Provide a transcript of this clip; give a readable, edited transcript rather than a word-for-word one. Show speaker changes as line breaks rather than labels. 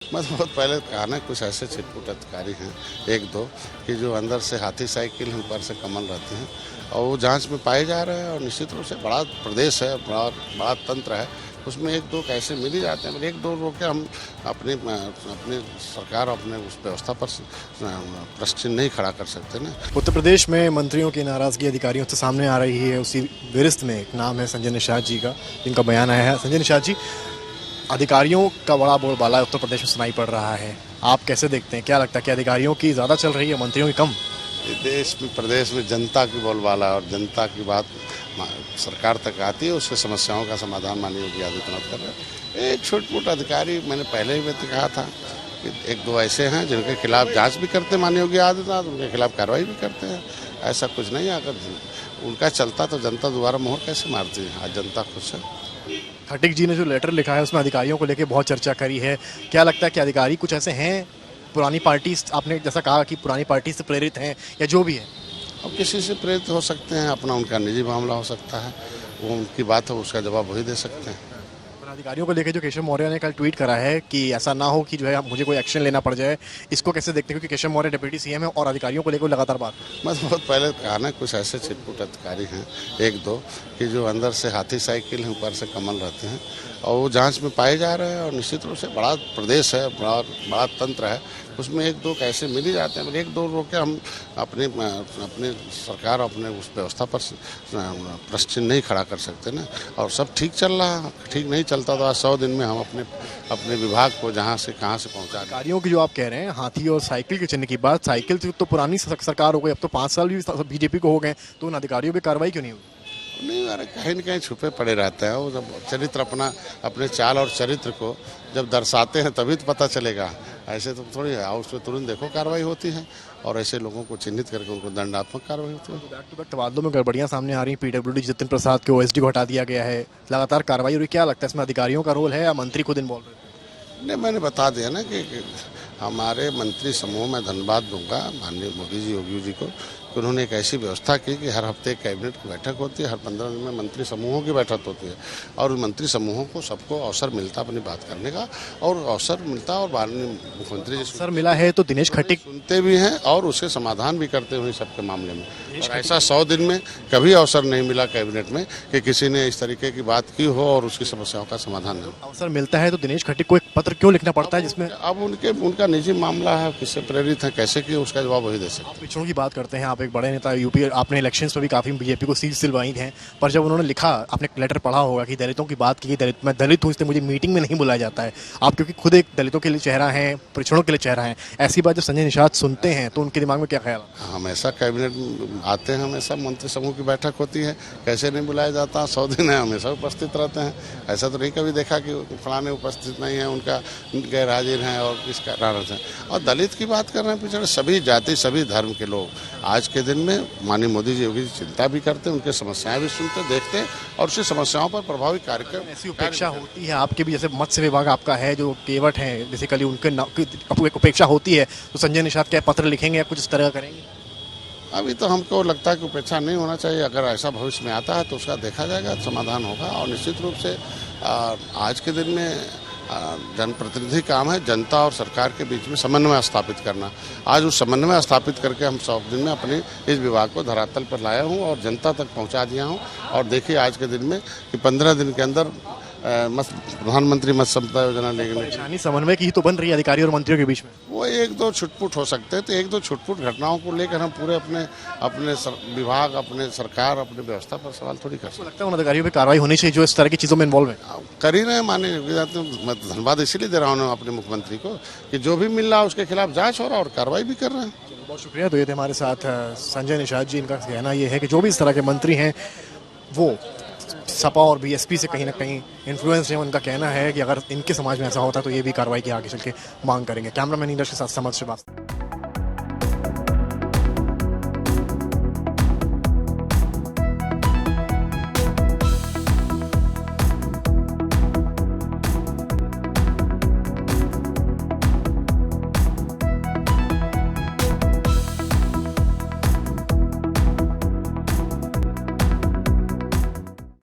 मैं तो बहुत पहले कहा ना, कुछ ऐसे छिटपुट अधिकारी हैं एक दो कि जो अंदर से हाथी साइकिल हैं, ऊपर से कमल रहते हैं और वो जांच में पाए जा रहे हैं। और निश्चित रूप से बड़ा प्रदेश है, बड़ा तंत्र है, उसमें एक दो कैसे मिल ही जाते हैं। एक दो रोके हम अपने सरकार अपने उस व्यवस्था पर प्रश्न नहीं खड़ा कर सकते ना।
उत्तर प्रदेश में मंत्रियों की नाराजगी अधिकारियों से सामने आ रही है। उसी गिरफ्त में एक नाम है संजय निषाद जी का, जिनका बयान आया है। संजय निषाद जी, अधिकारियों का बड़ा बोलबाला उत्तर प्रदेश में सुनाई पड़ रहा है, आप कैसे देखते हैं? क्या लगता है कि अधिकारियों की ज़्यादा चल रही है, मंत्रियों की कम?
देश में प्रदेश में जनता की बोलबाला और जनता की बात सरकार तक आती है, उससे समस्याओं का समाधान माननीय योगी आदित्यनाथ कर रहे हैं। एक छोटे मोटे अधिकारी, मैंने पहले भी कहा था कि एक दो ऐसे हैं जिनके खिलाफ जांच भी करते हैं माननीय योगी आदित्यनाथ, उनके खिलाफ कार्रवाई भी करते हैं। ऐसा कुछ नहीं, अगर उनका चलता तो जनता दोबारा मोहर कैसे मारती है? आज जनता खुश है।
खटीक जी ने जो लेटर लिखा है उसमें अधिकारियों को लेकर बहुत चर्चा करी है। क्या लगता है कि अधिकारी कुछ ऐसे हैं पुरानी पार्टी, आपने जैसा कहा कि पुरानी पार्टी से प्रेरित हैं या जो भी है?
अब किसी से प्रेरित हो सकते हैं, अपना उनका निजी मामला हो सकता है, वो उनकी बात है, उसका जवाब वही दे सकते हैं।
अधिकारियों को लेकर जो केशव मौर्य ने कल ट्वीट करा है कि ऐसा ना हो कि जो है मुझे कोई एक्शन लेना पड़ जाए, इसको कैसे देखते हैं? क्योंकि केशव मौर्य डिप्टी सीएम है और अधिकारियों को लेकर लगातार बात।
मैं तो बहुत पहले कहा ना, कुछ ऐसे छिटपुट अधिकारी हैं एक दो कि जो अंदर से हाथी साइकिल हैं, ऊपर से कमल रहते हैं और वो जांच में पाए जा रहे हैं। और निश्चित रूप से बड़ा प्रदेश है, बड़ा तंत्र है, उसमें एक दो कैसे मिल ही जाते हैं। एक दो रोके हम अपने सरकार अपने उस व्यवस्था पर प्रश्न नहीं खड़ा कर सकते ना। और सब ठीक चल रहा है, ठीक नहीं चलता तो आज 100 दिन में हम अपने विभाग को जहाँ से कहाँ से पहुँचा।
अधिकारियों की जो आप कह रहे हैं हाथी और साइकिल के चिन्ह की बात, साइकिल तो पुरानी सरकार हो गई, अब तो 5 साल भी बीजेपी को हो गए, तो उन अधिकारियों पर कार्रवाई क्यों नहीं हुई?
नहीं, अरे कहीं न कहीं छुपे पड़े रहते हैं। वो जब चरित्र अपने चाल और चरित्र को जब दर्शाते हैं तभी तो पता चलेगा। ऐसे तो थोड़ी है, उसमें तुरंत देखो कार्रवाई होती है और ऐसे लोगों को चिन्हित करके उनको दंडात्मक कार्रवाई होती है।
बैक टू बैक तबादलों में गड़बड़ियां सामने आ रही हैं। पीडब्ल्यूडी जितिन प्रसाद के ओएसडी को हटा दिया गया है, लगातार कार्रवाई हो रही। क्या लगता है इसमें अधिकारियों का रोल है या मंत्री खुद इन्वॉल्व है?
नहीं, मैंने बता दिया ना कि हमारे मंत्री समूह में धन्यवाद दूंगा माननीय मोदी जी, योगी जी को, कि उन्होंने एक ऐसी व्यवस्था की कि हर हफ्ते कैबिनेट की बैठक होती है, हर 15 दिन में मंत्री समूहों की बैठक होती है और मंत्री समूहों को सबको अवसर मिलता अपनी बात करने का, और अवसर मिलता और माननीय मुख्यमंत्री जी
अवसर मिला है तो दिनेश खटीक
सुनते भी हैं और उसके समाधान भी करते हुए सबके मामले में। और ऐसा 100 दिन में कभी अवसर नहीं मिला कैबिनेट में कि किसी ने इस तरीके की बात की हो और उसकी समस्याओं का समाधान नहीं।
अवसर मिलता है तो दिनेश खटीक को एक पत्र क्यों लिखना पड़ता है जिसमें?
अब उनका निजी मामला है, किससे प्रेरित है, कैसे किए, उसका जवाब वही दे सकते।
पिछड़ों की बात करते हैं, आप एक बड़े नेता, यूपी आपने इलेक्शंस में भी काफी बीजेपी को सीट दिलवाई हैं, पर जब उन्होंने लिखा, आपने लेटर पढ़ा होगा कि दलितों की बात की, मैं दलित हूँ इसलिए मुझे मीटिंग में नहीं बुलाया जाता है। आप क्योंकि खुद एक दलितों के लिए चेहरा है, पिछड़ों के लिए चेहरा है, ऐसी बात जब संजय निषाद सुनते हैं तो उनके दिमाग में क्या ख्याल?
हमेशा कैबिनेट आते हैं, हमेशा मंत्री समूह की बैठक होती है, कैसे नहीं बुलाया जाता? 100 दिन है, हमेशा उपस्थित रहते हैं। ऐसा तो नहीं कभी देखा कि फलाने उपस्थित नहीं है, उनका गैर हाजिर हैं और किस कारण से। और दलित की बात कर रहे हैं, पिछड़े सभी जाति सभी धर्म के लोग आज के दिन में माननीय मोदी जी, योगी जी चिंता भी करते हैं, उनकी समस्याएं भी सुनते देखते हैं और उसी समस्याओं पर प्रभावी कार्यक्रम।
ऐसी उपेक्षा होती है आपके भी, जैसे मत्स्य विभाग आपका है जो केवट है, बेसिकली उनके उपेक्षा होती है, तो संजय निषाद क्या पत्र लिखेंगे या कुछ इस तरह करेंगे?
अभी तो हमको लगता है कि उपेक्षा नहीं होना चाहिए। अगर ऐसा भविष्य में आता है तो उसका देखा जाएगा, समाधान होगा। और निश्चित रूप से आज के दिन में जनप्रतिनिधि काम है जनता और सरकार के बीच में समन्वय स्थापित करना। आज उस समन्वय स्थापित करके हम 100 दिन में अपने इस विभाग को धरातल पर लाया हूं और जनता तक पहुंचा दिया हूं। और देखिए आज के दिन में कि 15 दिन के अंदर प्रधानमंत्री मत्स्य संपदा योजना लेने
परेशानी समन्वय की ही तो बन रही है अधिकारियों और मंत्रियों के बीच में।
वो एक दो छुटपुट हो सकते हैं, तो एक दो छुटपुट घटनाओं को लेकर हम पूरे अपने विभाग, अपने सरकार, अपने व्यवस्था पर सवाल थोड़ी कर सकते।
लगता है उन अधिकारियों पर कार्रवाई होनी चाहिए जो इस तरह की चीज़ों में इन्वॉल्व है।
कर ही रहे माननीय, मैं धन्यवाद इसीलिए दे रहा हूँ अपने मुख्यमंत्री को कि जो भी मिल रहा है उसके खिलाफ जाँच हो रहा है और कार्रवाई भी कर रहे हैं।
बहुत शुक्रिया। तो ये थे हमारे साथ संजय निषाद जी। इनका कहना ये है कि जो भी इस तरह के मंत्री हैं वो सपा और बीएसपी से कहीं ना कहीं इन्फ्लुएंस है। उनका कहना है कि अगर इनके समाज में ऐसा होता है तो ये भी कार्रवाई की आगे चल के मांग करेंगे। कैमरामैन नीरज के साथ समझ श्रीवास्तव।